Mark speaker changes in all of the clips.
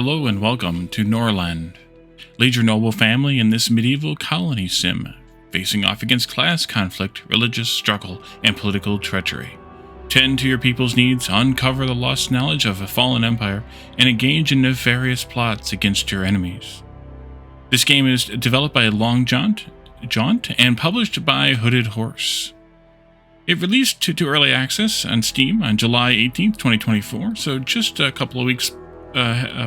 Speaker 1: Hello and welcome to Norland. Lead your noble family in this medieval colony sim, facing off against class conflict, religious struggle, and political treachery. Tend to your people's needs, uncover the lost knowledge of a fallen empire, and engage in nefarious plots against your enemies. This game is developed by Jaunt, and published by Hooded Horse. It released to early access on Steam on July 18th, 2024, so just a couple of weeks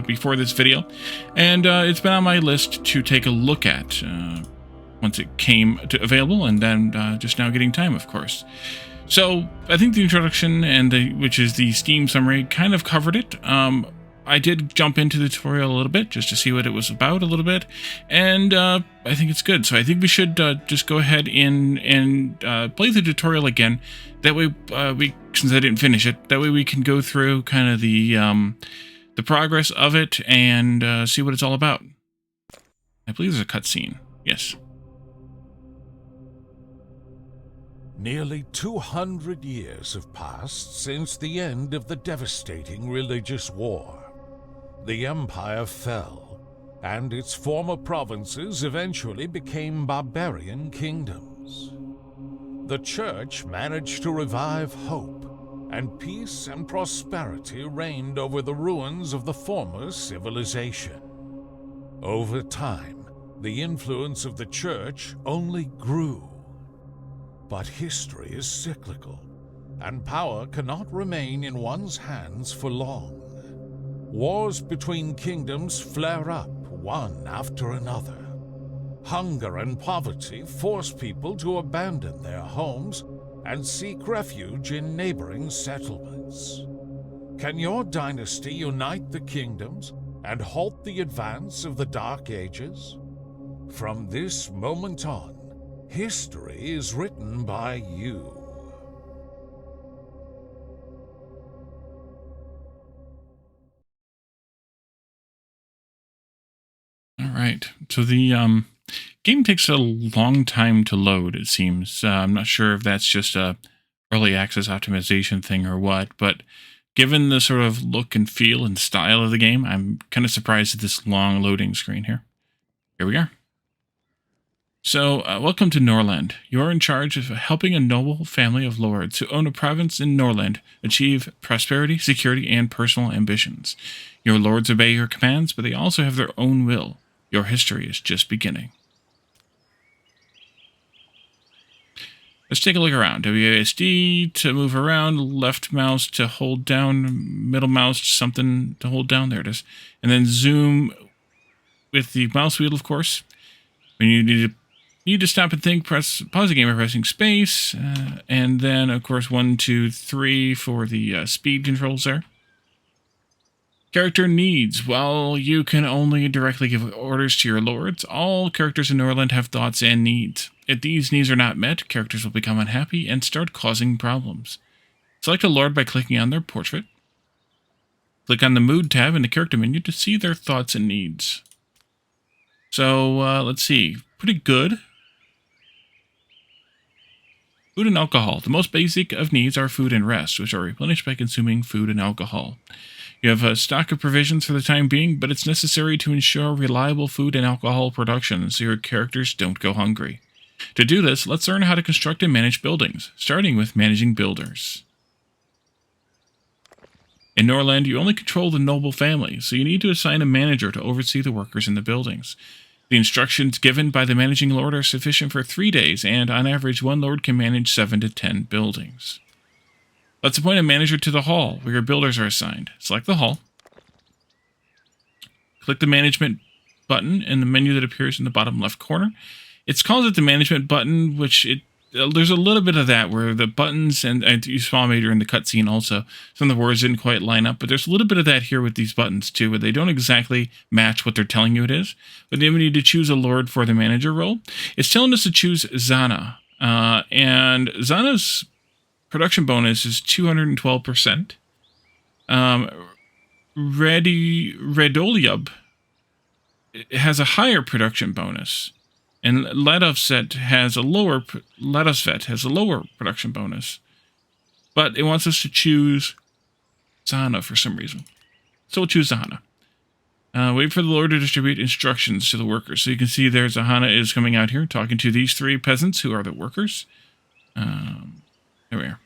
Speaker 1: before this video, and it's been on my list to take a look at once it came available, and then just now getting time, of course. So I think the introduction which is the Steam summary, kind of covered it. I did jump into the tutorial a little bit just to see what it was about a little bit, and I think it's good. So I think we should just go ahead and play the tutorial again. That way, since I didn't finish it, that way we can go through kind of the progress of it and see what it's all about. I believe there's a cutscene. Yes.
Speaker 2: Nearly 200 years have passed since the end of the devastating religious war. The empire fell, and its former provinces eventually became barbarian kingdoms. The church managed to revive hope, and peace and prosperity reigned over the ruins of the former civilization. Over time, the influence of the church only grew. But history is cyclical, and power cannot remain in one's hands for long. Wars between kingdoms flare up, one after another. Hunger and poverty force people to abandon their homes and seek refuge in neighboring settlements. Can your dynasty unite the kingdoms and halt the advance of the Dark Ages? From this moment on, history is written by you.
Speaker 1: All right. So the game takes a long time to load, it seems. I'm not sure if that's just a early access optimization thing or what, but given the sort of look and feel and style of the game, I'm kind of surprised at this long loading screen here. Here we are. So, welcome to Norland. You are in charge of helping a noble family of lords who own a province in Norland achieve prosperity, security, and personal ambitions. Your lords obey your commands, but they also have their own will. Your history is just beginning. Let's take a look around. WASD to move around, left mouse to hold down, middle mouse something to hold down. There it is. And then zoom with the mouse wheel, of course. When you need to stop and think, pause the game by pressing space. And then, of course, 1, 2, 3 for the speed controls there. Character needs. While you can only directly give orders to your lords, all characters in Norland have thoughts and needs. If these needs are not met, characters will become unhappy and start causing problems. Select a lord by clicking on their portrait. Click on the Mood tab in the character menu to see their thoughts and needs. So, let's see. Pretty good. Food and alcohol. The most basic of needs are food and rest, which are replenished by consuming food and alcohol. You have a stock of provisions for the time being, but it's necessary to ensure reliable food and alcohol production so your characters don't go hungry. To do this, let's learn how to construct and manage buildings, starting with managing builders. In Norland, you only control the noble family, so you need to assign a manager to oversee the workers in the buildings. The instructions given by the managing lord are sufficient for 3 days, and on average, one lord can manage 7 to 10 buildings. Let's appoint a manager to the hall, where your builders are assigned. Select the hall. Click the management button in the menu that appears in the bottom left corner. It's called the management button, which there's a little bit of that where the buttons, and you saw later in the cutscene also, some of the words didn't quite line up, but there's a little bit of that here with these buttons too, where they don't exactly match what they're telling you it is. But then we need to choose a lord for the manager role. It's telling us to choose Zana, and Zana's production bonus is 212%. Redoliub has a higher production bonus. And Ladovset has a lower production bonus. But it wants us to choose Zana for some reason. So we'll choose Zana. Wait for the Lord to distribute instructions to the workers. So you can see there Zahana is coming out here talking to these three peasants who are the workers. There we are.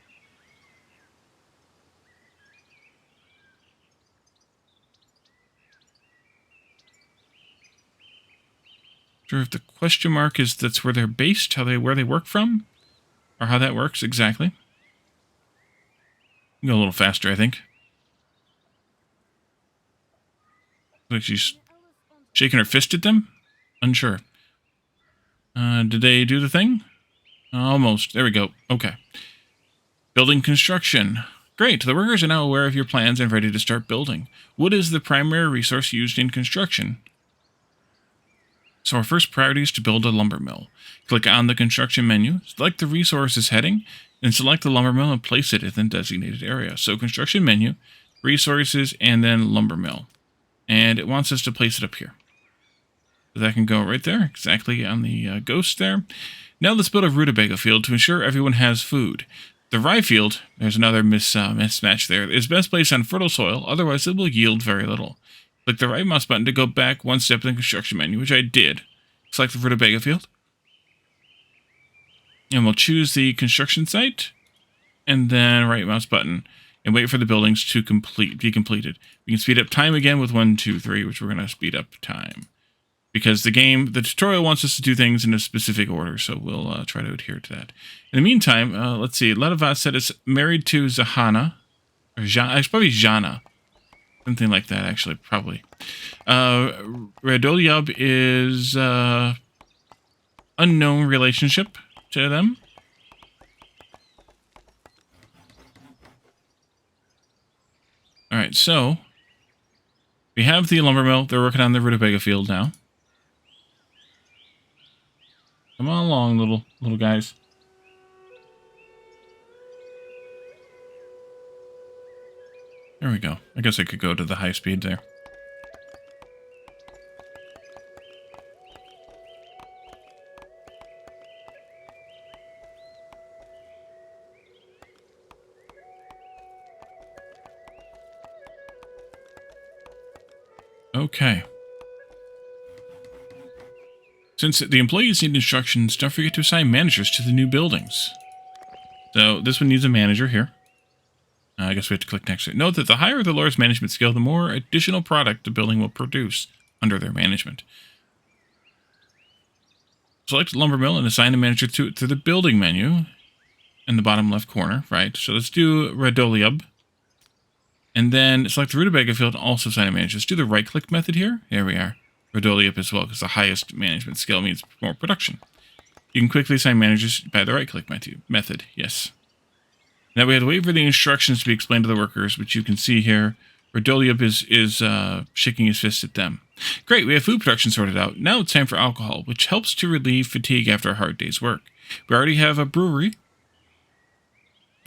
Speaker 1: Sure if the question mark is that's where they're based, where they work from, or how that works exactly. Go a little faster, I think. Like she's shaking her fist at them? Unsure. Did they do the thing? Almost. There we go. Okay. Building construction. Great. The workers are now aware of your plans and ready to start building. Wood is the primary resource used in construction. So our first priority is to build a lumber mill. Click on the construction menu, select the resources heading, and select the lumber mill and place it in the designated area. So construction menu, resources, and then lumber mill. And it wants us to place it up here. So that can go right there, exactly on the ghost there. Now let's build a rutabaga field to ensure everyone has food. The rye field, there's another mismatch there, is best placed on fertile soil, otherwise it will yield very little. Click the right mouse button to go back one step in the construction menu, which I did. Select the rutabaga field. And we'll choose the construction site, and then right mouse button, and wait for the buildings to be completed. We can speed up time again with 1, 2, 3, which we're going to speed up time. Because the tutorial wants us to do things in a specific order, so we'll try to adhere to that. In the meantime, let's see. Ledovat said it's married to Zahana. Or it's probably Jana. Something like that, actually, probably. Radolyub is unknown relationship to them. Alright, so we have the lumber mill. They're working on the rutabaga field now. Come on along, little guys. There we go. I guess I could go to the high speed there. Okay. Since the employees need instructions, don't forget to assign managers to the new buildings. So this one needs a manager here. I guess we have to click next. Note that the higher the Lord's management skill, the more additional product the building will produce under their management. Select lumber mill and assign a manager to it through the building menu in the bottom left corner, right? So let's do Radolyub. And then select the rutabaga field and also assign a manager. Let's do the right-click method here. There we are. Radolyub as well, because the highest management skill means more production. You can quickly assign managers by the right-click method. Yes. Now we had to wait for the instructions to be explained to the workers, which you can see here. Radolyub is shaking his fist at them. Great, we have food production sorted out. Now it's time for alcohol, which helps to relieve fatigue after a hard day's work. We already have a brewery.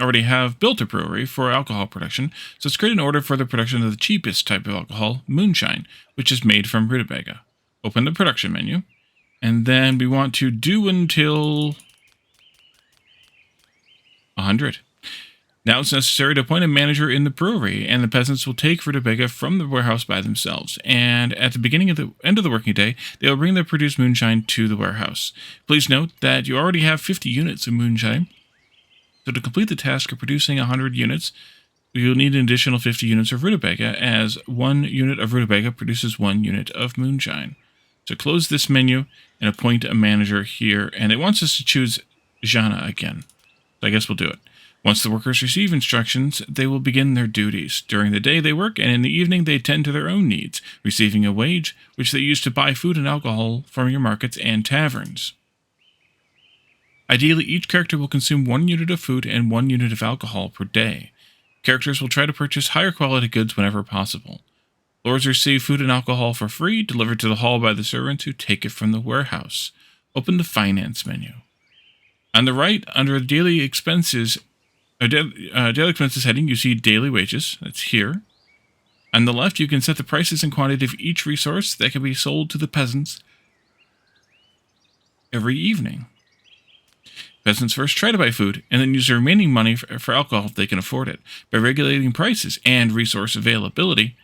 Speaker 1: Already have built a brewery for alcohol production, so let's create an order for the production of the cheapest type of alcohol, moonshine, which is made from rutabaga. Open the production menu, and then we want to do until 100. Now it's necessary to appoint a manager in the brewery, and the peasants will take rutabaga from the warehouse by themselves. And at the beginning of the end of the working day, they will bring the produced moonshine to the warehouse. Please note that you already have 50 units of moonshine. So to complete the task of producing 100 units, you'll need an additional 50 units of rutabaga, as 1 unit of rutabaga produces 1 unit of moonshine. So close this menu and appoint a manager here, and it wants us to choose Jana again. So I guess we'll do it. Once the workers receive instructions, they will begin their duties. During the day they work, and in the evening they tend to their own needs, receiving a wage, which they use to buy food and alcohol from your markets and taverns. Ideally, each character will consume 1 unit of food and 1 unit of alcohol per day. Characters will try to purchase higher quality goods whenever possible. Lords receive food and alcohol for free, delivered to the hall by the servants who take it from the warehouse. Open the finance menu. On the right, under the daily expenses heading, you see daily wages. That's here. On the left, you can set the prices and quantity of each resource that can be sold to the peasants every evening. Peasants first try to buy food, and then use the remaining money for alcohol if they can afford it. By regulating prices and resource availability,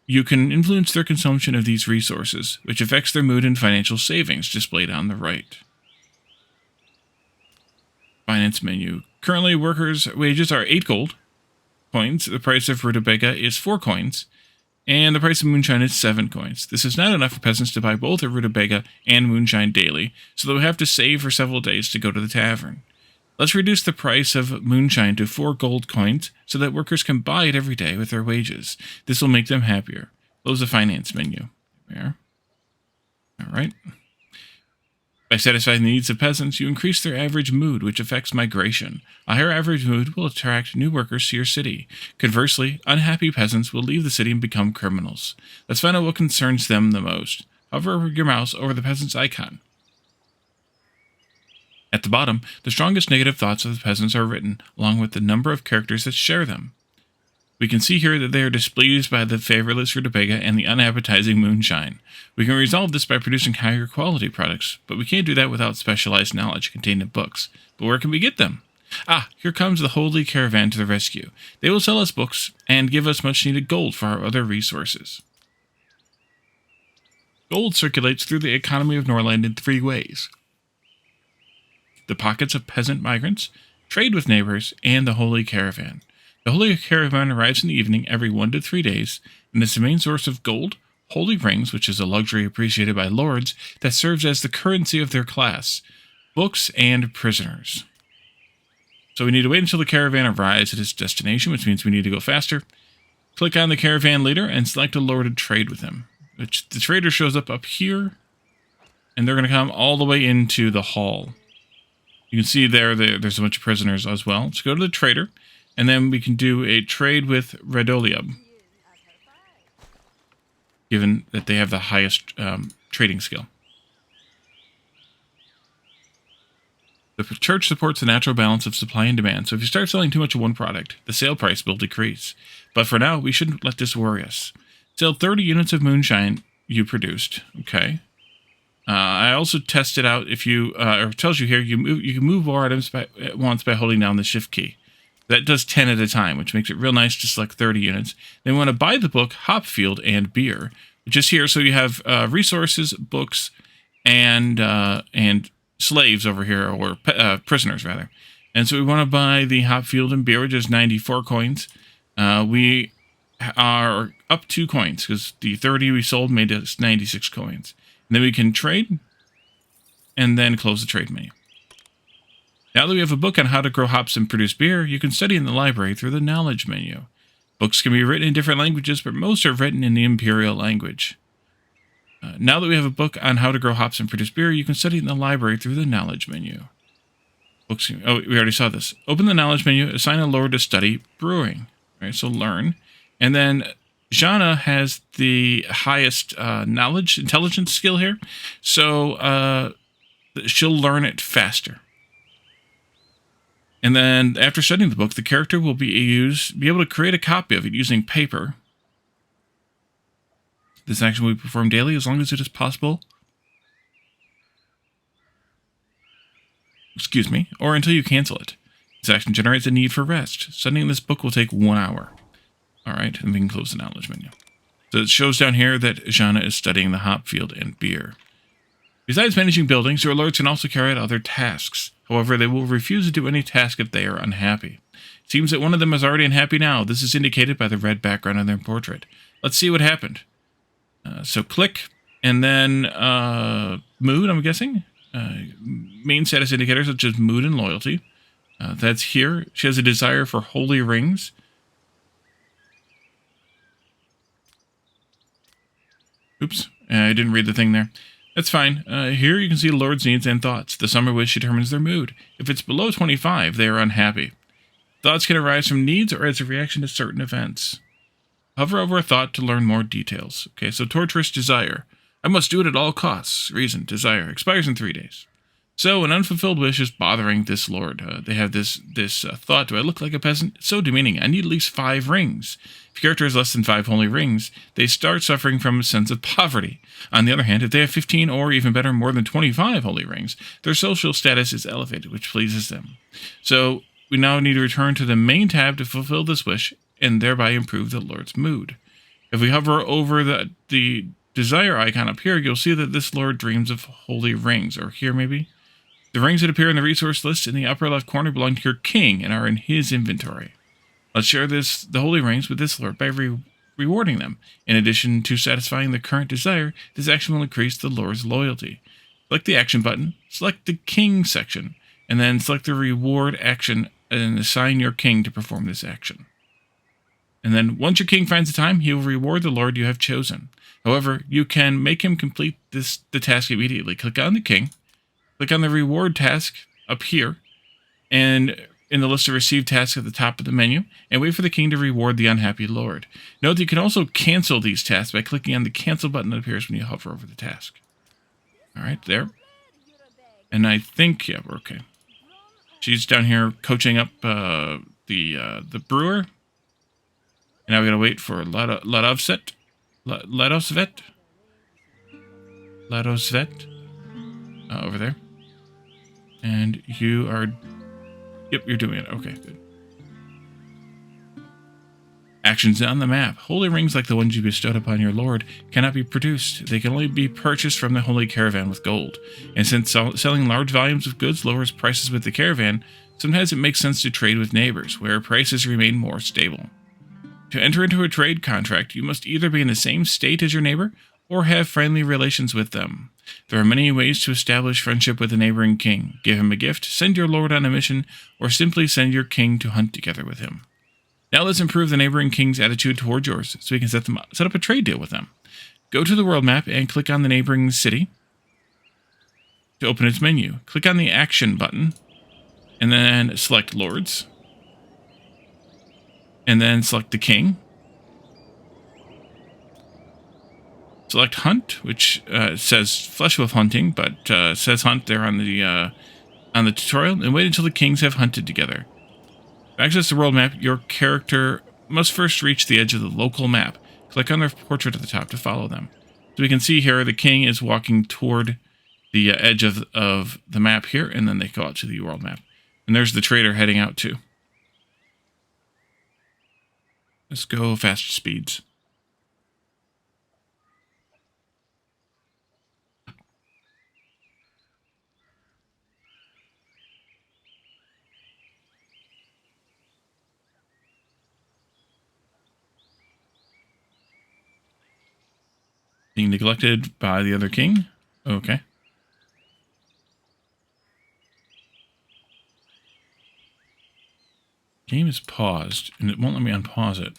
Speaker 1: You can influence their consumption of these resources, which affects their mood and financial savings, displayed on the right. Finance menu. Currently, workers' wages are 8 gold coins. The price of rutabaga is 4 coins. And the price of moonshine is 7 coins. This is not enough for peasants to buy both a rutabaga and moonshine daily, so they'll have to save for several days to go to the tavern. Let's reduce the price of moonshine to 4 gold coins so that workers can buy it every day with their wages. This will make them happier. Close the finance menu. There. Alright. By satisfying the needs of peasants, you increase their average mood, which affects migration. A higher average mood will attract new workers to your city. Conversely, unhappy peasants will leave the city and become criminals. Let's find out what concerns them the most. Hover your mouse over the peasant's icon. At the bottom, the strongest negative thoughts of the peasants are written, along with the number of characters that share them. We can see here that they are displeased by the favorless rutabaga and the unappetizing moonshine. We can resolve this by producing higher quality products, but we can't do that without specialized knowledge contained in books. But where can we get them? Ah, here comes the Holy Caravan to the rescue. They will sell us books and give us much needed gold for our other resources. Gold circulates through the economy of Norland in 3 ways. The pockets of peasant migrants, trade with neighbors, and the Holy Caravan. The Holy Caravan arrives in the evening every 1 to 3 days, and is the main source of gold, holy rings, which is a luxury appreciated by lords, that serves as the currency of their class, books, and prisoners. So we need to wait until the caravan arrives at its destination, which means we need to go faster. Click on the caravan leader and select a lord to trade with him. Which the trader shows up here, and they're going to come all the way into the hall. You can see there's a bunch of prisoners as well. Let's go to the trader. And then we can do a trade with Redolium, given that they have the highest trading skill. The church supports the natural balance of supply and demand, so if you start selling too much of one product, the sale price will decrease. But for now, we shouldn't let this worry us. Sell 30 units of moonshine you produced. Okay. I also tested out if you, or it tells you here, you can move more items at once by holding down the shift key. That does 10 at a time, which makes it real nice to select 30 units. Then we want to buy the book, Hopfield, and Beer, which is here. So you have resources, books, and slaves over here, or prisoners, rather. And so we want to buy the Hopfield and Beer, which is 94 coins. We are up 2 coins, because the 30 we sold made us 96 coins. And then we can trade, and then close the trade menu. Now that we have a book on how to grow hops and produce beer, you can study in the library through the knowledge menu. Books can be written in different languages, but most are written in the imperial language. Now that we have a book on how to grow hops and produce beer, you can study in the library through the knowledge menu. Books. Oh, we already saw this. Open the knowledge menu, assign a lord to study brewing. All right, so learn. And then Jana has the highest intelligence skill here, so she'll learn it faster. And then, after studying the book, the character will be able to create a copy of it using paper. This action will be performed daily as long as it is possible. Excuse me, or until you cancel it. This action generates a need for rest. Studying this book will take 1 hour. Alright, and we can close the knowledge menu. So it shows down here that Jana is studying the Hopfield and Beer. Besides managing buildings, your lords can also carry out other tasks. However, they will refuse to do any task if they are unhappy. It seems that one of them is already unhappy now. This is indicated by the red background on their portrait. Let's see what happened. So click, and then mood, I'm guessing. Main status indicators such as mood and loyalty. That's here. She has a desire for holy rings. Oops, I didn't read the thing there. That's fine. Here you can see Lord's needs and thoughts. The summer wish determines their mood. If it's below 25, they are unhappy. Thoughts can arise from needs or as a reaction to certain events. Hover over a thought to learn more details. Okay, so torturous desire. I must do it at all costs. Reason, desire. Expires in 3 days. So, an unfulfilled wish is bothering this lord. They have this thought, do I look like a peasant? It's so demeaning. I need at least 5 rings. If your character has less than 5 holy rings, they start suffering from a sense of poverty. On the other hand, if they have 15 or, even better, more than 25 holy rings, their social status is elevated, which pleases them. So, we now need to return to the main tab to fulfill this wish, and thereby improve the lord's mood. If we hover over the desire icon up here, you'll see that this lord dreams of holy rings, or here maybe. The rings that appear in the resource list in the upper left corner belong to your king and are in his inventory. Let's share the holy rings with this lord by rewarding them. In addition to satisfying the current desire, this action will increase the lord's loyalty. Select the action button, select the king section, and then select the reward action and assign your king to perform this action. And then once your king finds the time, he will reward the lord you have chosen. However, you can make him complete the task immediately. Click on the king, click on the reward task up here, and in the list of received tasks at the top of the menu, and wait for the king to reward the unhappy lord. Note that you can also cancel these tasks by clicking on the cancel button that appears when you hover over the task. Alright, there. And I think, yeah, we're okay. She's down here coaching up the brewer. And now we gotta wait for Ladosvet. Over there. And you are... Yep, you're doing it. Okay, good. Actions on the map. Holy rings like the ones you bestowed upon your lord cannot be produced. They can only be purchased from the holy caravan with gold. And since selling large volumes of goods lowers prices with the caravan, sometimes it makes sense to trade with neighbors, where prices remain more stable. To enter into a trade contract, you must either be in the same state as your neighbor or have friendly relations with them. There are many ways to establish friendship with a neighboring king. Give him a gift, send your lord on a mission, or simply send your king to hunt together with him. Now let's improve the neighboring king's attitude towards yours so we can set up a trade deal with them. Go to the world map and click on the neighboring city to open its menu. Click on the action button and then select lords. And then select the king. Select hunt, which says flesh wolf hunting, but says hunt there on the tutorial, and wait until the kings have hunted together. To access the world map, your character must first reach the edge of the local map. Click on their portrait at the top to follow them. So we can see here the king is walking toward the edge of the map here, and then they go out to the world map. And there's the trader heading out too. Let's go fast speeds. Being neglected by the other king. Okay. Game is paused, and it won't let me unpause it.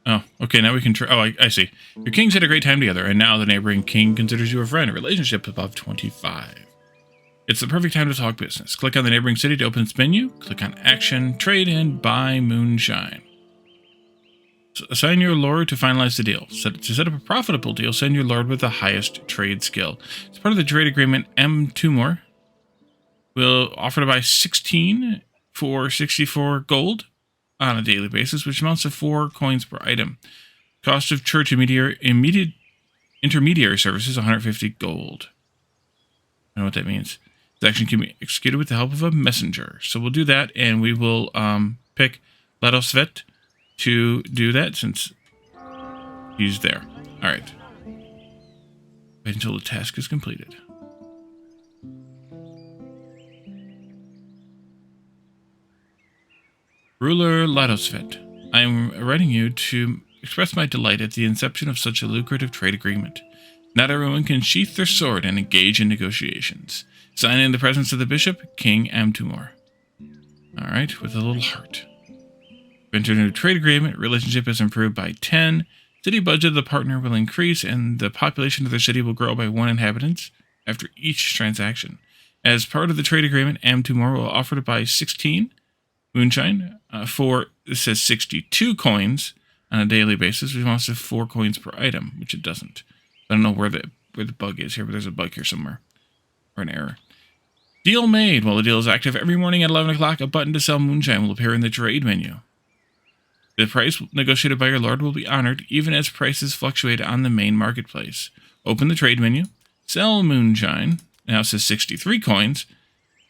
Speaker 1: Oh, okay, now we can try. Oh, I see. Your kings had a great time together, and now the neighboring king considers you a friend, a relationship above 25. It's the perfect time to talk business. Click on the neighboring city to open its menu. Click on Action, Trade, and Buy Moonshine. So assign your lord to finalize the deal. To set up a profitable deal, send your lord with the highest trade skill. As part of the trade agreement, M2 will offer to buy 16 for 64 gold on a daily basis, which amounts to 4 coins per item. Cost of church intermediary services, 150 gold. I don't know what that means. This action can be executed with the help of a messenger. So we'll do that, and we will pick Ladosvet to do that since he's there. All right. Wait until the task is completed. Ruler Ladosvet, I am writing you to express my delight at the inception of such a lucrative trade agreement. Not everyone can sheath their sword and engage in negotiations. Sign in the presence of the bishop, King Amtumor. All right, with a little heart. Entered into a trade agreement. Relationship is improved by 10. City budget of the partner will increase, and the population of their city will grow by 1 inhabitant after each transaction. As part of the trade agreement, Amtumor will offer to buy 16 moonshine for, it says 62 coins on a daily basis, which amounts to 4 coins per item, which it doesn't. I don't know where the bug is here, but there's a bug here somewhere. Or an error. Deal made. While the deal is active every morning at 11 o'clock, a button to sell moonshine will appear in the trade menu. The price negotiated by your lord will be honored, even as prices fluctuate on the main marketplace. Open the trade menu. Sell moonshine. Now it says 63 coins.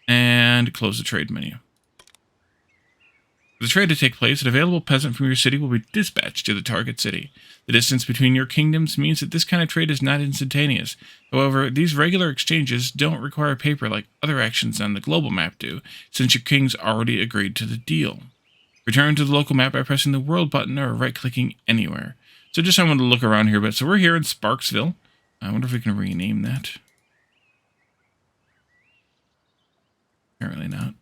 Speaker 1: And close the trade menu. For the trade to take place, an available peasant from your city will be dispatched to the target city. The distance between your kingdoms means that this kind of trade is not instantaneous. However, these regular exchanges don't require paper like other actions on the global map do, since your kings already agreed to the deal. Return to the local map by pressing the world button or right-clicking anywhere. So just I want to look around here a bit. So we're here in Sparksville. I wonder if we can rename that. Apparently not.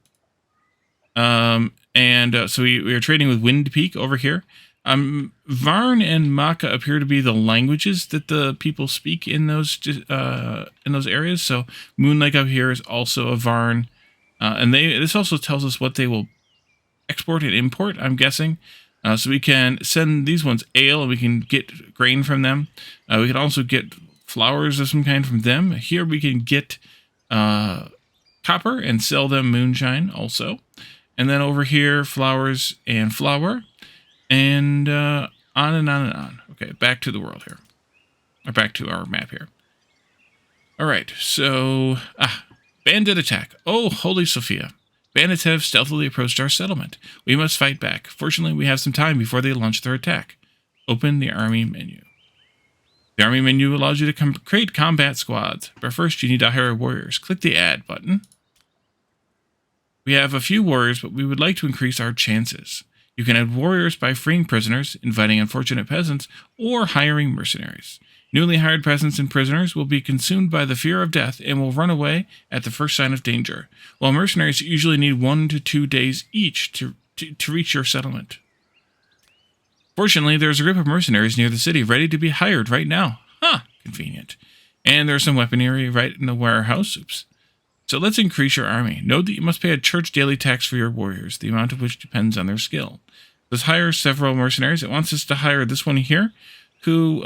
Speaker 1: So we are trading with Wind Peak over here. Varn and Maka appear to be the languages that the people speak in those areas. So Moon Lake up here is also a Varn, and this also tells us what they will export and import, I'm guessing. So we can send these ones ale, and we can get grain from them. We can also get flowers of some kind from them. Here we can get copper and sell them moonshine also. And then over here, flowers and flour. And on and on and on. Okay, back to the world here. Or back to our map here. Alright, so... bandit attack. Oh, Holy Sophia. Bandits have stealthily approached our settlement. We must fight back. Fortunately, we have some time before they launch their attack. Open the army menu. The army menu allows you to create combat squads. But first, you need to hire warriors. Click the Add button. We have a few warriors, but we would like to increase our chances. You can add warriors by freeing prisoners, inviting unfortunate peasants, or hiring mercenaries. Newly hired peasants and prisoners will be consumed by the fear of death and will run away at the first sign of danger, while mercenaries usually need 1 to 2 days each to reach your settlement. Fortunately, there's a group of mercenaries near the city ready to be hired right now. Convenient. And there's some weaponry right in the warehouse. Oops. So let's increase your army. Note that you must pay a church daily tax for your warriors, the amount of which depends on their skill. Let's hire several mercenaries. It wants us to hire this one here, who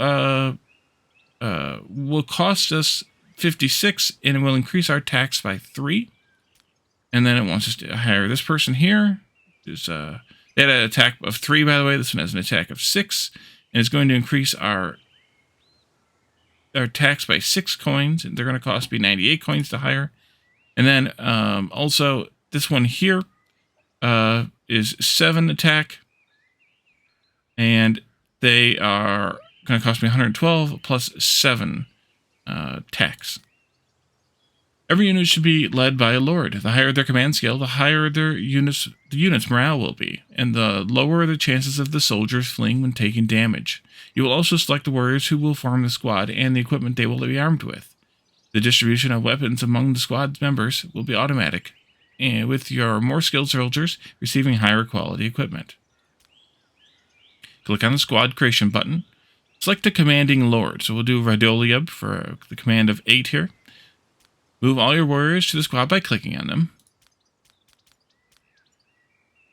Speaker 1: will cost us 56, and it will increase our tax by 3. And then it wants us to hire this person here. They had an attack of 3, by the way. This one has an attack of 6, and it's going to increase our tax by 6 coins. And they're going to cost me 98 coins to hire. And then also this one here is 7 attack, and they are going to cost me 112 plus 7 tax. Every unit should be led by a lord. The higher their command skill, the higher the unit's morale will be, and the lower the chances of the soldiers fleeing when taking damage. You will also select the warriors who will form the squad and the equipment they will be armed with. The distribution of weapons among the squad's members will be automatic, and with your more skilled soldiers receiving higher quality equipment. Click on the squad creation button. Select a commanding lord. So we'll do Radoliub for the command of 8 here. Move all your warriors to the squad by clicking on them.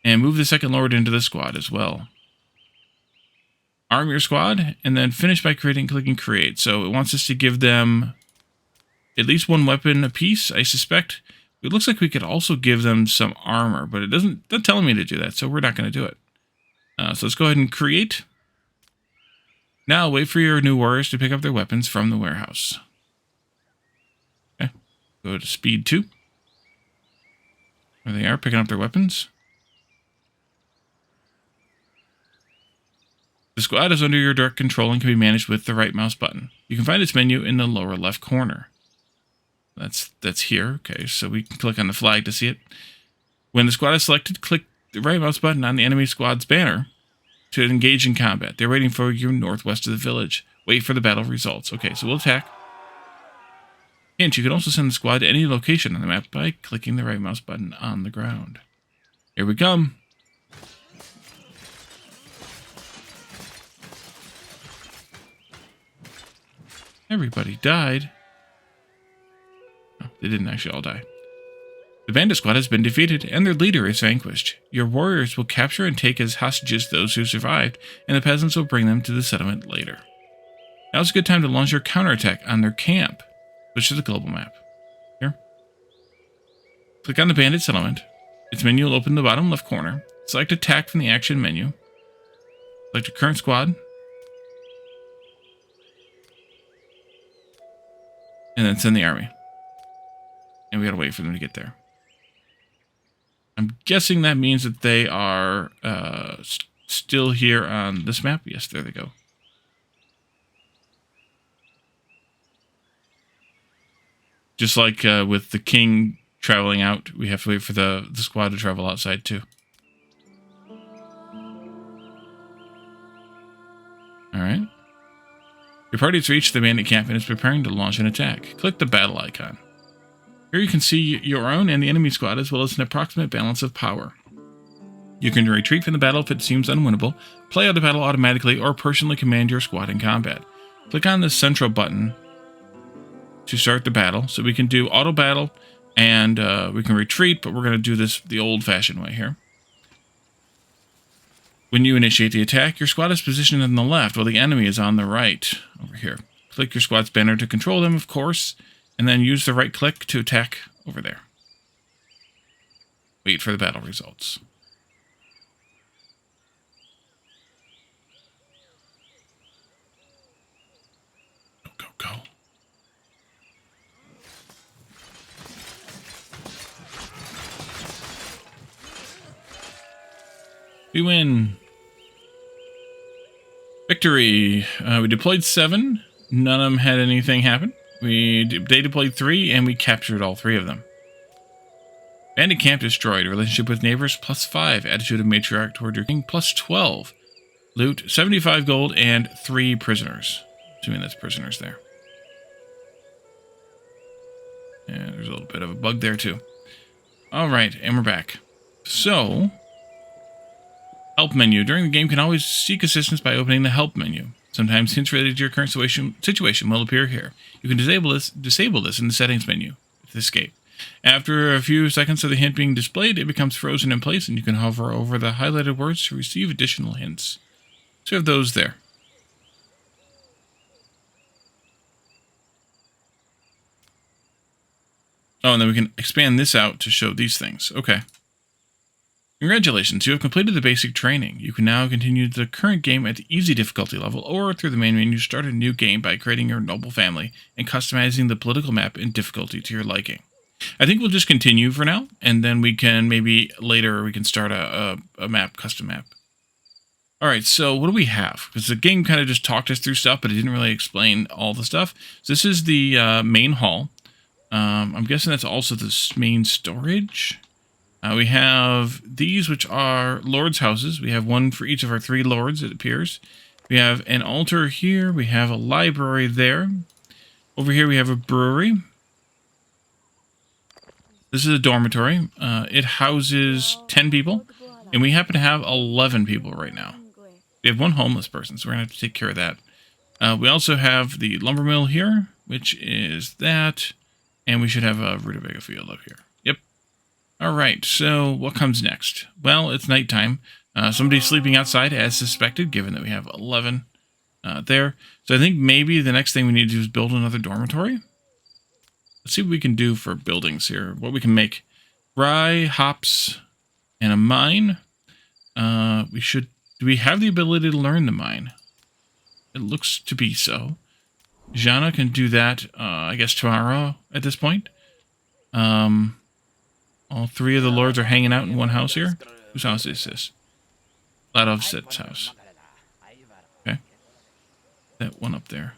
Speaker 1: And move the second lord into the squad as well. Arm your squad, and then finish by clicking create. So it wants us to give them at least 1 weapon apiece, I suspect. It looks like we could also give them some armor, but it's not telling me to do that, so we're not going to do it. So let's go ahead and create. Now wait for your new warriors to pick up their weapons from the warehouse. Okay, go to speed 2. There they are, picking up their weapons. The squad is under your direct control and can be managed with the right mouse button. You can find its menu in the lower left corner. That's here. Okay, so we can click on the flag to see it. When the squad is selected, click the right mouse button on the enemy squad's banner to engage in combat. They're waiting for you northwest of the village. Wait for the battle results. Okay, so we'll attack. Hint, you can also send the squad to any location on the map by clicking the right mouse button on the ground. Here we come. Everybody died. Oh, they didn't actually all die. The bandit squad has been defeated, and their leader is vanquished. Your warriors will capture and take as hostages those who survived, and the peasants will bring them to the settlement later. Now's a good time to launch your counterattack on their camp. Switch to the global map. Here. Click on the bandit settlement. Its menu will open in the bottom left corner. Select attack from the action menu. Select your current squad. And then send the army. And we gotta wait for them to get there. guessing that means that they are still here on this map. Yes, there they go. Just like with the king traveling out, we have to wait for the squad to travel outside too. Alright. Your party has reached the bandit camp and is preparing to launch an attack. Click the battle icon. Here you can see your own and the enemy squad as well as an approximate balance of power. You can retreat from the battle if it seems unwinnable, play out the battle automatically, or personally command your squad in combat. Click on the central button to start the battle. So we can do auto battle and we can retreat, but we're going to do this the old-fashioned way here. When you initiate the attack, your squad is positioned on the left while the enemy is on the right over here. Click your squad's banner to control them, of course, and then use the right click to attack over there. Wait for the battle results. Go, go, go. We win. Victory. We deployed 7. None of them had anything happen. They deployed 3, and we captured all 3 of them. Bandit camp destroyed. Relationship with neighbors +5. Attitude of matriarch toward your king +12. Loot 75 gold and 3 prisoners. Assuming that's prisoners there. And there's a little bit of a bug there too. Alright, and we're back. So, help menu. During the game, you can always seek assistance by opening the help menu. Sometimes hints related to your current situation will appear here. You can disable this in the settings menu with escape. After a few seconds of the hint being displayed, it becomes frozen in place, and you can hover over the highlighted words to receive additional hints. So you have those there. Oh, and then we can expand this out to show these things. Okay. Congratulations, you have completed the basic training. You can now continue the current game at the easy difficulty level or through the main menu start a new game by creating your noble family and customizing the political map and difficulty to your liking. I think we'll just continue for now, and then we can maybe later we can start a map, custom map. Alright, so what do we have? Because the game kind of just talked us through stuff, but it didn't really explain all the stuff. So this is the main hall. I'm guessing that's also the main storage. We have these, which are lords' houses. We have one for each of our 3 lords, it appears. We have an altar here. We have a library there. Over here we have a brewery. This is a dormitory. It houses 10 people, and we happen to have 11 people right now. We have 1 homeless person, so we're going to have to take care of that. We also have the lumber mill here, which is that, and we should have a rutabaga field up here. Yep. Alright, so what comes next? Well, it's nighttime. Somebody's sleeping outside as suspected, given that we have 11 there. So I think maybe the next thing we need to do is build another dormitory. Let's see what we can do for buildings here. What we can make. Rye, hops, and a mine. Do we have the ability to learn the mine? It looks to be so. Jana can do that, I guess, tomorrow at this point. All 3 of the lords are hanging out in one house here. Whose house is this? Ladovsit's house. Okay. That one up there.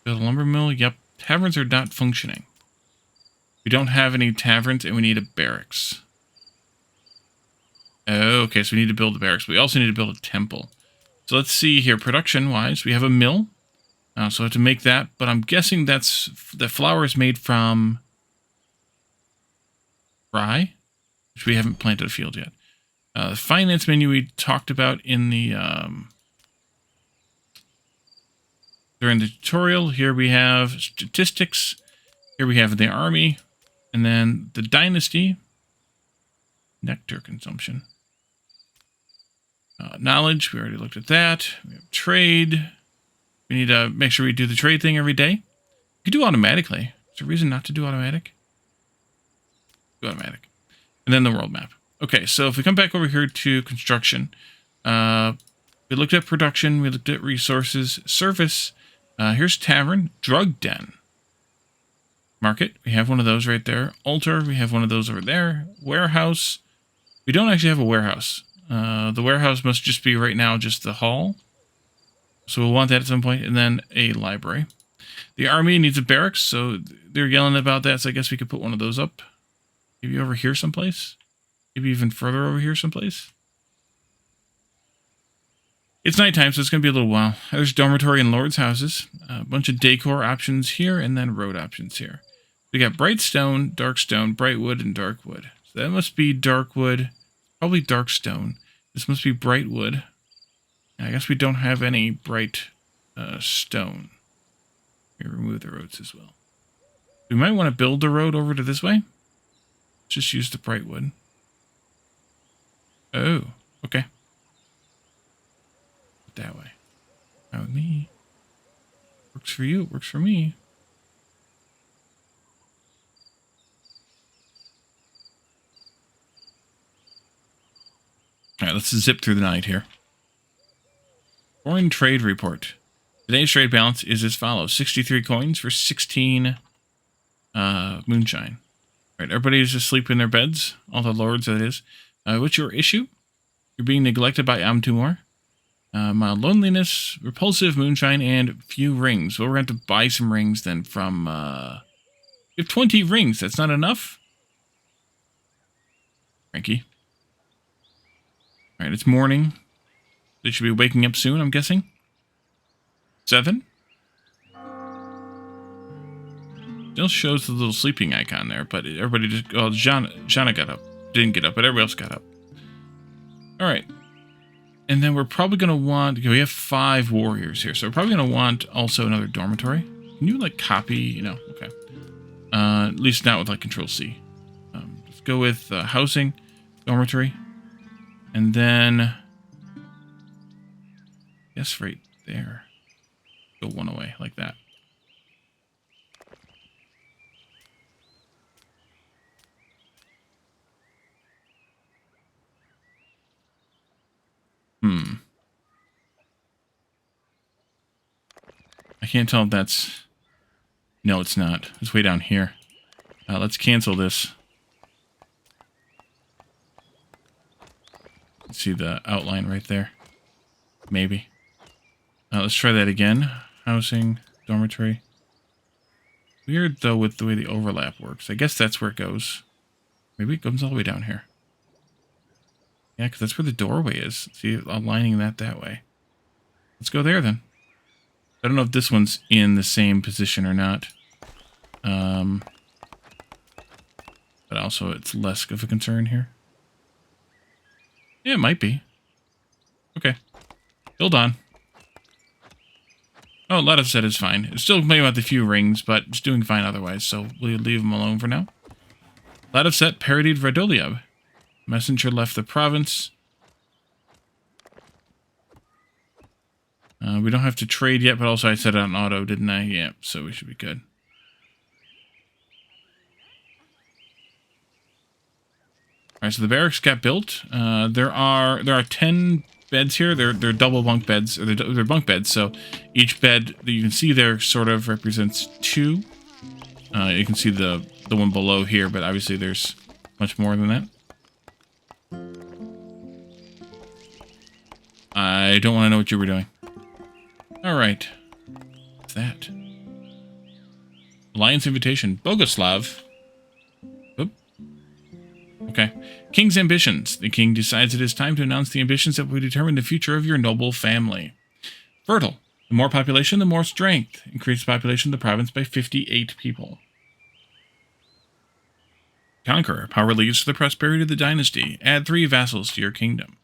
Speaker 1: Build a lumber mill. Yep. Taverns are not functioning. We don't have any taverns, and we need a barracks. Oh, okay, so we need to build a barracks. We also need to build a temple. So let's see here. Production-wise, we have a mill. So I have to make that, but I'm guessing that's the flour is made from rye, which we haven't planted a field yet. The finance menu we talked about in the during the tutorial. Here we have statistics. Here we have the army, and then the dynasty. Nectar consumption. Knowledge, we already looked at that. We have trade. We need to make sure we do the trade thing every day. We could do automatically. Is there a reason not to do automatic? Do automatic. And then the world map. Okay, so if we come back over here to construction, we looked at production, we looked at resources, service. Here's tavern, drug den, Market, we have one of those right there. Altar, we have one of those over there. Warehouse, we don't actually have a warehouse. The warehouse must just be right now just the hall. So we'll want that at some point. And then a library. The army needs a barracks, so they're yelling about that, so I guess we could put one of those up. Maybe over here someplace. Maybe even further over here someplace. It's nighttime, so it's going to be a little while. There's dormitory and lord's houses. A bunch of decor options here, and then road options here. We got bright stone, dark stone, bright wood, and dark wood. So that must be dark wood. Probably dark stone. This must be bright wood. I guess we don't have any bright stone. We remove the roads as well. We might want to build the road over to this way. Just use the bright wood. Oh, okay. That way. Not with me. Works for you, it works for me. Alright, let's zip through the night here. Foreign trade report. Today's trade balance is as follows. 63 coins for 16 moonshine. Alright, everybody's asleep in their beds. All the lords, that is. What's your issue? You're being neglected by Amtumor. Mild loneliness, repulsive moonshine, and few rings. Well, we're going to have to buy some rings then from... we have 20 rings. That's not enough? Frankie. Alright, it's morning. They should be waking up soon, I'm guessing. 7? Still shows the little sleeping icon there, but everybody just... Oh, Jana got up. Didn't get up, but everybody else got up. Alright. And then we're probably going to want... Okay, we have 5 warriors here, so we're probably going to want also another dormitory. Can you, like, copy? No, okay. At least not with, like, Control-C. Let's go with housing, dormitory. And then... Yes, right there. Go one away, like that. I can't tell if that's... No, it's not. It's way down here. Let's cancel this. See the outline right there. Maybe. Let's try that again. Housing, dormitory. Weird, though, with the way the overlap works. I guess that's where it goes. Maybe it comes all the way down here. Yeah, because that's where the doorway is. See, aligning that way. Let's go there, then. I don't know if this one's in the same position or not. But also, it's less of a concern here. Yeah, it might be. Okay. Hold on. Oh, a lot of set is fine. It's still maybe about the few rings, but it's doing fine otherwise, so we'll leave them alone for now. A lot of set parodied Radoliab. Messenger left the province. We don't have to trade yet, but also I set it on auto, didn't I? Yeah, so we should be good. Alright, so the barracks got built. There are 10 beds here. They're double bunk beds, or they're bunk beds. So each bed that you can see there sort of represents 2. You can see the one below here, but obviously there's much more than that. I don't want to know what you were doing. Alright. What's that? Alliance invitation. Bogoslav. Oop. Okay. King's ambitions. The king decides it is time to announce the ambitions that will determine the future of your noble family. Fertile. The more population, the more strength. Increase the population of the province by 58 people. Conqueror. Power leads to the prosperity of the dynasty. Add 3 vassals to your kingdom.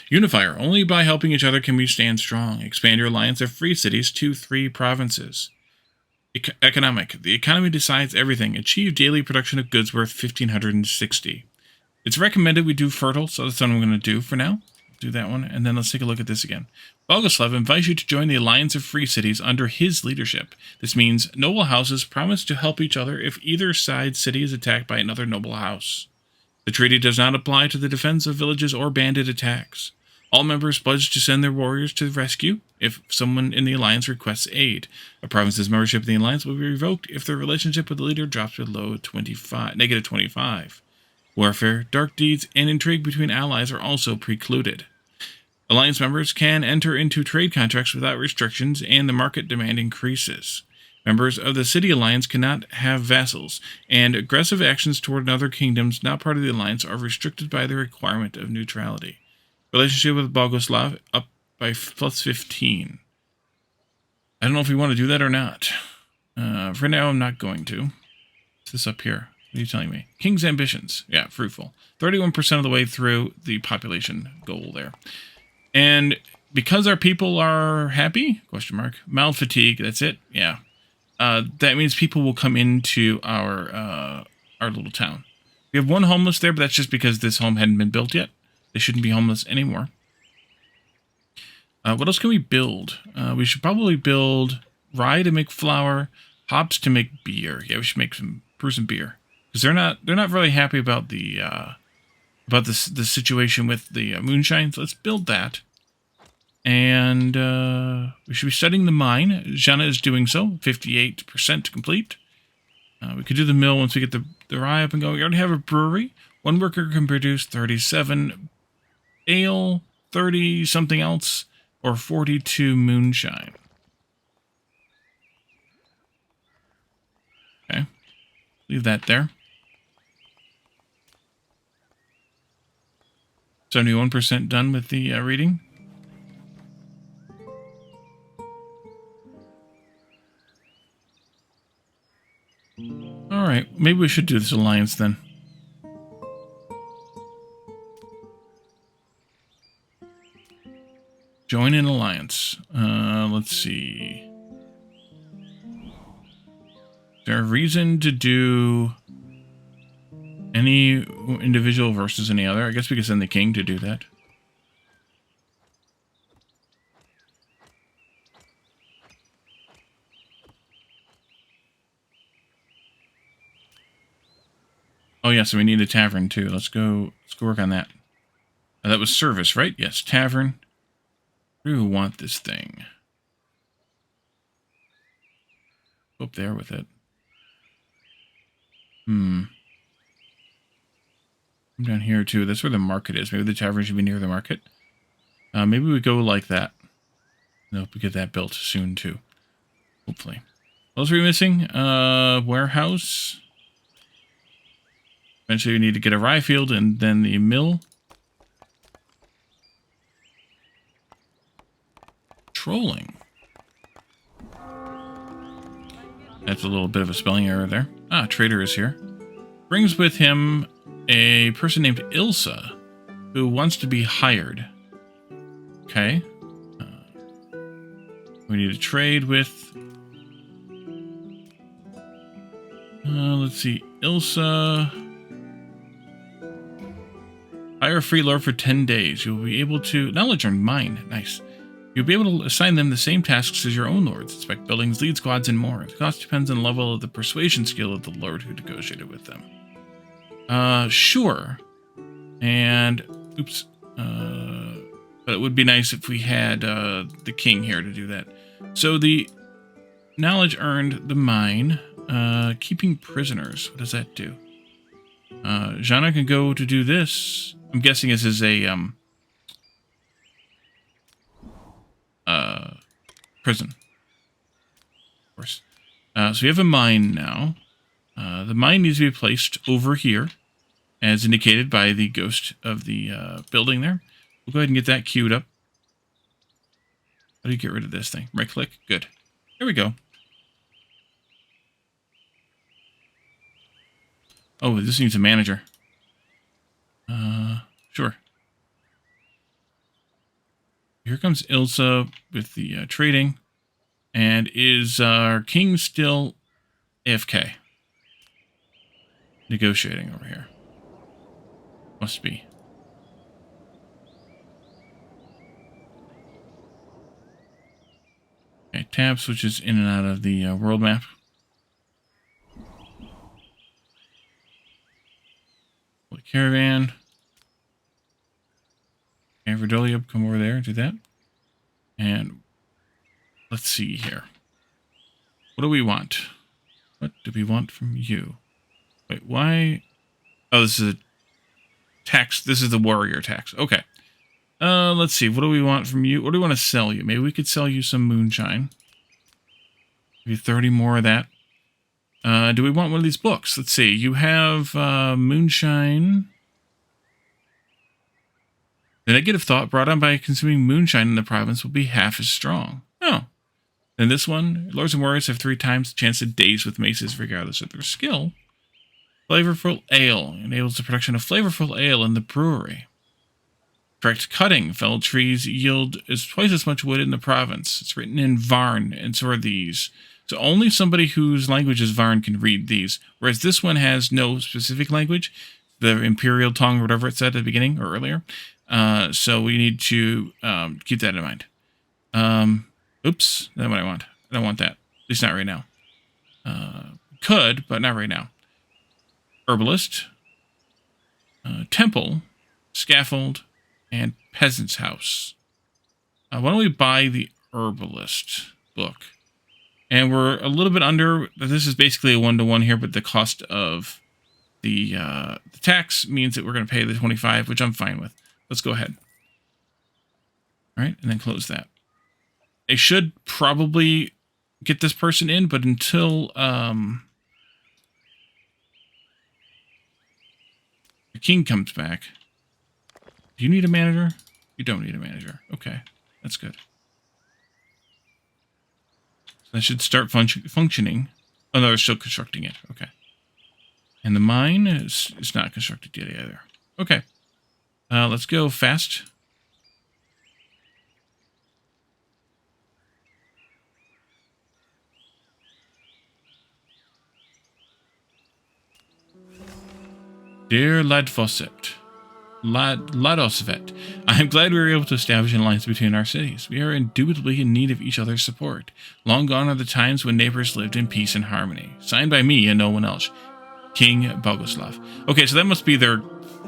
Speaker 1: Unifier. Only by helping each other can we stand strong. Expand your alliance of free cities to 3 provinces. Economic. The economy decides everything. Achieve daily production of goods worth 1,560. It's recommended we do fertile, so that's what I'm going to do for now. Do that one, and then let's take a look at this again. Bogoslav invites you to join the Alliance of Free Cities under his leadership. This means noble houses promise to help each other if either side city is attacked by another noble house. The treaty does not apply to the defense of villages or bandit attacks. All members pledge to send their warriors to the rescue. if someone in the alliance requests aid. A province's membership in the alliance will be revoked if their relationship with the leader drops below -25. Warfare, dark deeds, and intrigue between allies are also precluded. Alliance members can enter into trade contracts without restrictions, and the market demand increases. Members of the City Alliance cannot have vassals, and aggressive actions toward other kingdoms not part of the alliance are restricted by the requirement of neutrality. Relationship with Bogoslav up by +15. I don't know if we want to do that or not. For now, I'm not going to. What's this up here? What are you telling me? King's ambitions. Yeah, fruitful. 31% of the way through the population goal there. And because our people are happy? Question mark. Mild fatigue. That's it. Yeah. That means people will come into our little town. We have one homeless there, but that's just because this home hadn't been built yet. They shouldn't be homeless anymore. What else can we build? We should probably build rye to make flour, hops to make beer. Yeah, we should brew some beer because they're not really happy about the situation with the moonshine. So let's build that. And we should be studying the mine. Jana is doing so, 58% complete. We could do the mill once we get the rye up and going. We already have a brewery. One worker can produce 37 ale, 30 something else, or 42 moonshine. Okay, leave that there. 71% done with the reading. Alright, maybe we should do this alliance then. Join an alliance. Let's see. Is there a reason to do any individual versus any other? I guess we could send the king to do that. Oh yeah, so we need a tavern too. Let's go work on that. That was service, right? Yes, tavern. Where do we want this thing? Go up there with it. I'm down here too. That's where the market is. Maybe the tavern should be near the market. Maybe we go like that. Nope, we get that built soon too. Hopefully. What else are we missing? Warehouse. Eventually we need to get a rye field and then the mill. Trolling. That's a little bit of a spelling error there. Ah, trader is here. Brings with him a person named Ilsa who wants to be hired. Okay. We need to trade with... let's see. Ilsa... Hire a free lord for 10 days. You'll be able to... Knowledge earned mine. Nice. You'll be able to assign them the same tasks as your own lords. Inspect buildings, lead squads, and more. The cost depends on the level of the persuasion skill of the lord who negotiated with them. Sure. And... Oops. But it would be nice if we had the king here to do that. So the knowledge earned, the mine. Keeping prisoners. What does that do? Jana can go to do this. I'm guessing this is a prison. Of course. So we have a mine now. The mine needs to be placed over here, as indicated by the ghost of the building there. We'll go ahead and get that queued up. How do you get rid of this thing? Right click? Good. Here we go. Oh, this needs a manager. Sure. Here comes Ilsa with the trading. And is our king still AFK? Negotiating over here. Must be. Okay, tab switches in and out of the world map. Caravan. Okay, Verdolia, come over there and do that. And let's see here. What do we want? What do we want from you? Wait, why? Oh, this is a tax. This is the warrior tax. Okay. Let's see. What do we want from you? What do we want to sell you? Maybe we could sell you some moonshine. Maybe 30 more of that. Do we want one of these books? Let's see. You have moonshine. The negative thought brought on by consuming moonshine in the province will be half as strong. Oh. In this one, lords and warriors have 3 times the chance to daze with maces regardless of their skill. Flavorful ale enables the production of flavorful ale in the brewery. Correct cutting. Felled trees yield twice as much wood in the province. It's written in Varn, and so are these. So only somebody whose language is Varn can read these, whereas this one has no specific language, the imperial tongue or whatever it said at the beginning or earlier. So we need to keep that in mind. Oops, that's what I want. I don't want that. At least not right now. Could, but not right now. Herbalist, temple, scaffold, and peasant's house. Why don't we buy the herbalist book? And we're a little bit under. This is basically a 1-to-1 here, but the cost of the tax means that we're going to pay the 25, which I'm fine with. Let's go ahead. All right, and then close that. I should probably get this person in, but until the king comes back. Do you need a manager? You don't need a manager. Okay, that's good. So that should start functioning. Oh, no, they're still constructing it. Okay. And the mine is not constructed yet either. Okay. Let's go fast. Dear Ladosvet, I am glad we were able to establish an alliance between our cities. We are indubitably in need of each other's support. Long gone are the times when neighbors lived in peace and harmony. Signed by me and no one else. King Bogoslav. Okay, so that must be their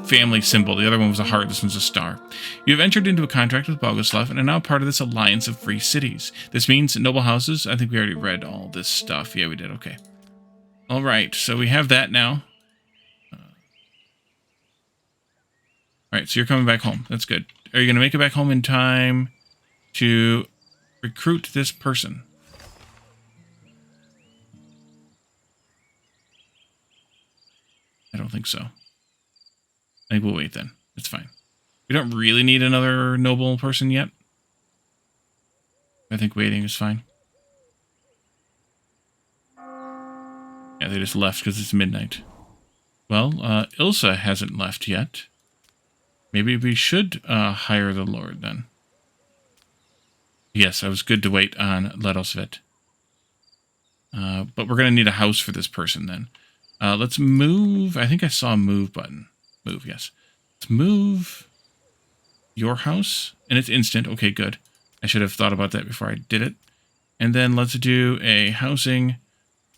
Speaker 1: family symbol. The other one was a heart, this one's a star. You have entered into a contract with Bogoslav and are now part of this alliance of free cities. This means noble houses. I think we already read all this stuff. Yeah, we did. Okay. All right, so we have that now. All right, so you're coming back home. That's good. Are you going to make it back home in time to recruit this person? I don't think so. I think we'll wait then. It's fine. We don't really need another noble person yet. I think waiting is fine. Yeah, they just left because it's midnight. Well, Ilsa hasn't left yet. Maybe we should hire the Lord then. Yes, I was good to wait on Ladosvet. But we're going to need a house for this person then. Let's move. I think I saw a move button. Move, yes. Let's move your house. And it's instant. Okay, good. I should have thought about that before I did it. And then let's do a housing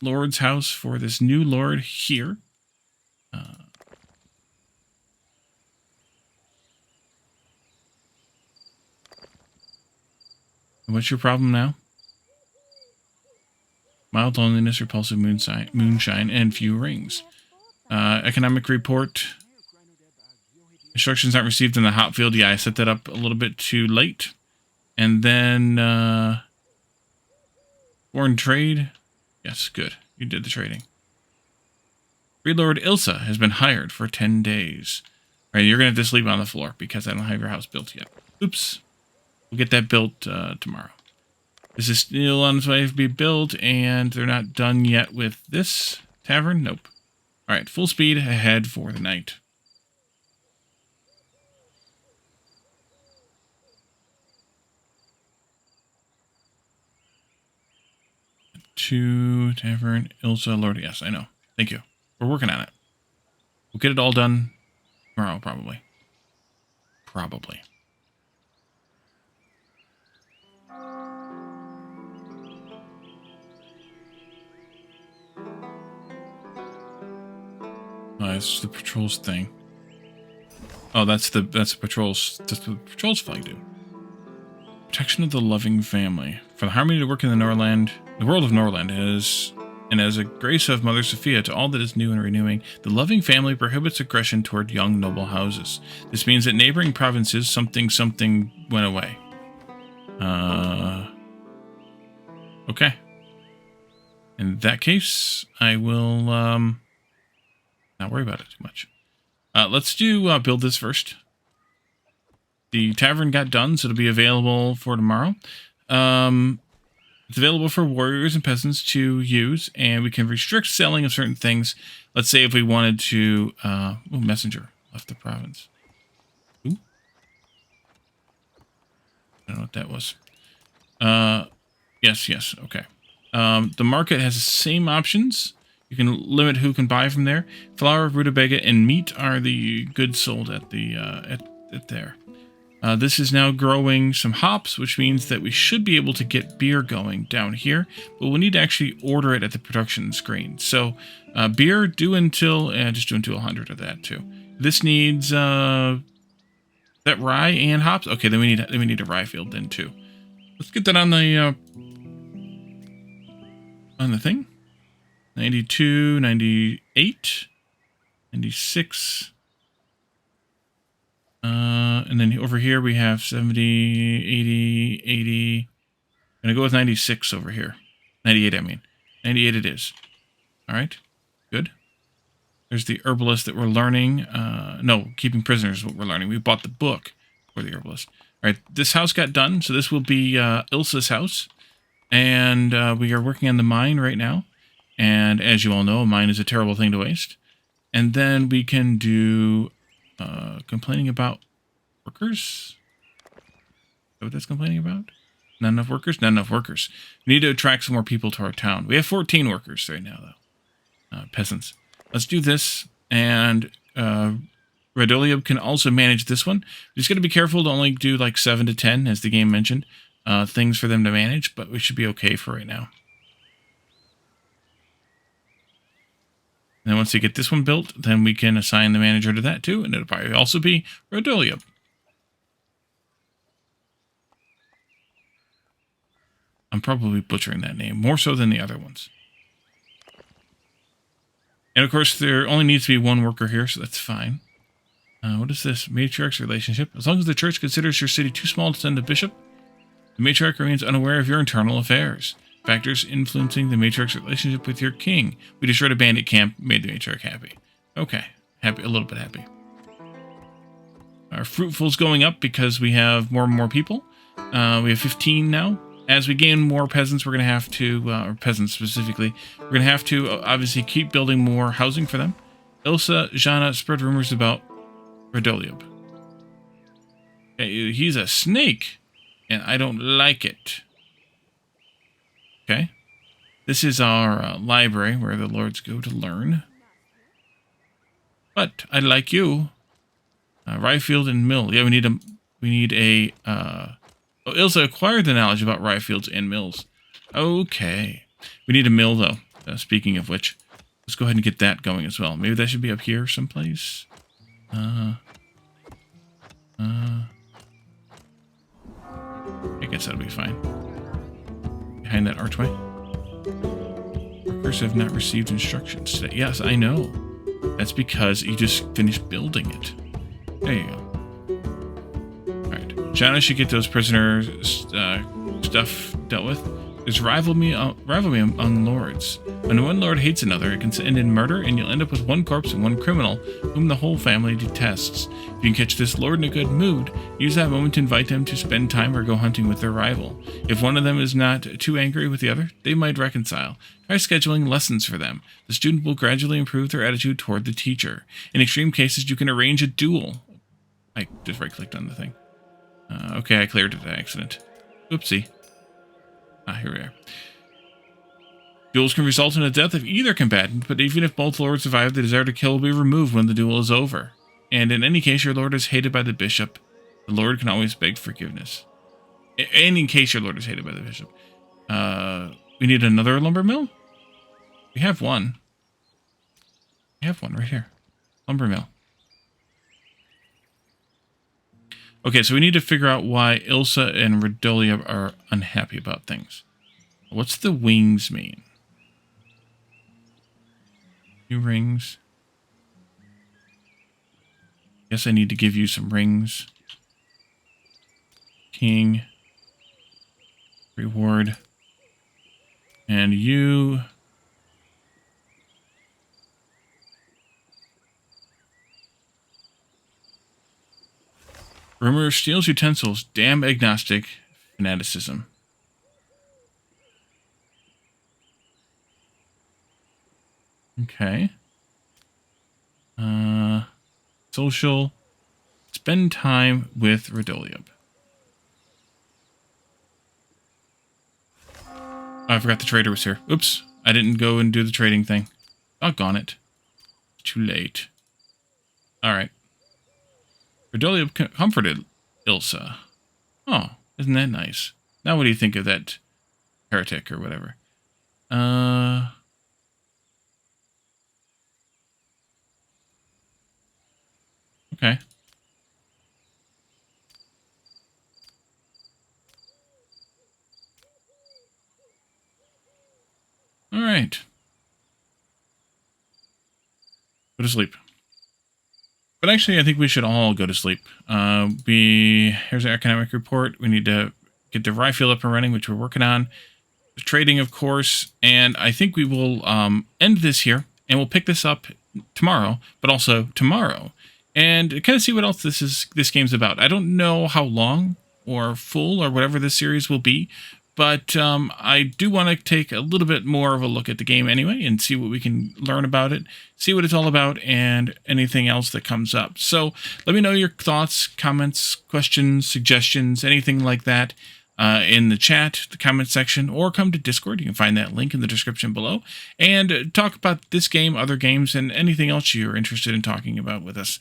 Speaker 1: Lord's house for this new Lord here. What's your problem now? Mild loneliness, repulsive moonshine, and few rings. Economic report. Instructions not received in the hop field. Yeah, I set that up a little bit too late. And then foreign trade. Yes, good. You did the trading. Free Lord Ilsa has been hired for 10 days. All right, you're going to have to sleep on the floor because I don't have your house built yet. Oops. We'll get that built tomorrow. This is still on its way to be built, and they're not done yet with this tavern. Nope. All right, full speed ahead for the night. To tavern, Ilsa, Lord. Yes, I know. Thank you. We're working on it. We'll get it all done tomorrow, probably. Probably. Oh, it's the patrol's thing. Oh, that's the patrol's flag, dude. Protection of the loving family. For the harmony to work in the Norland, the world of Norland, and as a grace of Mother Sophia to all that is new and renewing, the loving family prohibits aggression toward young noble houses. This means that neighboring provinces, something went away. Okay. In that case, I will not worry about it too much. Let's do build this first. The tavern got done, so it'll be available for tomorrow. It's available for warriors and peasants to use, and we can restrict selling of certain things. Let's say if we wanted to... messenger left the province. Ooh. I don't know what that was. Yes, okay. The market has the same options. You can limit who can buy from there. Flour, rutabaga, and meat are the goods sold at the at there. This is now growing some hops, which means that we should be able to get beer going down here, but we'll need to actually order it at the production screen. So beer, just do until 100 of that too. This needs that rye and hops. Okay, then we need a rye field then too. Let's get that on the thing. 92, 98, 96. And then over here we have 70, 80, 80. I'm going to go with 96 over here. 98, I mean. 98 it is. All right. Good. There's the herbalist that we're learning. No, keeping prisoners is what we're learning. We bought the book for the herbalist. All right. This house got done. So this will be Ilsa's house. And we are working on the mine right now. And as you all know, a mine is a terrible thing to waste. And then we can do complaining about workers. Is that what that's complaining about? Not enough workers? Not enough workers. We need to attract some more people to our town. We have 14 workers right now, though. Peasants. Let's do this. And Radoliab can also manage this one. We just got to be careful to only do like 7 to 10, as the game mentioned. Things for them to manage, but we should be okay for right now. And then once you get this one built, then we can assign the manager to that too, and it'll probably also be Rodoliab. I'm probably butchering that name, more so than the other ones. And of course, there only needs to be one worker here, so that's fine. What is this? Matriarch's relationship. As long as the church considers your city too small to send a bishop, the matriarch remains unaware of your internal affairs. Factors influencing the matriarch's relationship with your king. We destroyed a bandit camp, made the matriarch happy. Okay, happy, a little bit happy. Our fruitful's going up because we have more and more people. We have 15 now. As we gain more peasants, we're going to have to, or peasants specifically, we're going to have to obviously keep building more housing for them. Ilsa, Jana spread rumors about Radoliab. Okay, he's a snake, and I don't like it. Okay. This is our library where the lords go to learn. But I like you. Ryefield and Mill. Yeah, we need a Ilsa acquired the knowledge about Ryefields and mills. Okay. We need a mill though. Speaking of which, let's go ahead and get that going as well. Maybe that should be up here someplace. I guess that'll be fine. Behind that archway. Workers have not received instructions today. Yes, I know. That's because you just finished building it. There you go. Alright. Jana should get those prisoner stuff dealt with. There's rivalry among lords. When one lord hates another, it can end in murder, and you'll end up with one corpse and one criminal, whom the whole family detests. If you can catch this lord in a good mood, use that moment to invite them to spend time or go hunting with their rival. If one of them is not too angry with the other, they might reconcile. Try scheduling lessons for them. The student will gradually improve their attitude toward the teacher. In extreme cases, you can arrange a duel. I just right-clicked on the thing. Okay, I cleared it by accident. Oopsie. Here we are. Duels can result in the death of either combatant, but even if both lords survive, the desire to kill will be removed when the duel is over. And in any case your lord is hated by the bishop, the lord can always beg forgiveness. And in case your lord is hated by the bishop. We need another lumber mill? We have one. We have one right here. Lumber mill. Okay, so we need to figure out why Ilsa and Redolia are unhappy about things. What's the wings mean? New rings. Guess I need to give you some rings. King. Reward. And you... Rumor steals utensils. Damn agnostic fanaticism. Okay. Social. Spend time with Redolia. Oh, I forgot the trader was here. Oops. I didn't go and do the trading thing. Doggone it. Too late. Alright. Redolia comforted Ilsa. Oh, isn't that nice? Now what do you think of that heretic or whatever? Okay. Alright. Go to sleep. But actually, I think we should all go to sleep. Here's our economic report. We need to get the rye field up and running, which we're working on. The trading, of course. And I think we will end this here. And we'll pick this up tomorrow, but also tomorrow. And kind of see what else this game's about. I don't know how long or full or whatever this series will be. But I do want to take a little bit more of a look at the game anyway and see what we can learn about it, see what it's all about, and anything else that comes up. So let me know your thoughts, comments, questions, suggestions, anything like that in the chat, the comment section, or come to Discord. You can find that link in the description below. And talk about this game, other games, and anything else you're interested in talking about with us.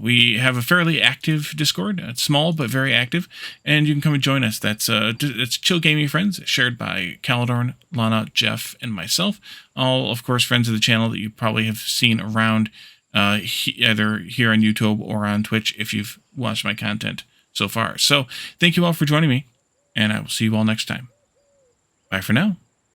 Speaker 1: We have a fairly active Discord. It's small, but very active. And you can come and join us. It's Chill Gaming Friends, shared by Calidorn, Lana, Jeff, and myself. All, of course, friends of the channel that you probably have seen around either here on YouTube or on Twitch if you've watched my content so far. So thank you all for joining me. And I will see you all next time. Bye for now.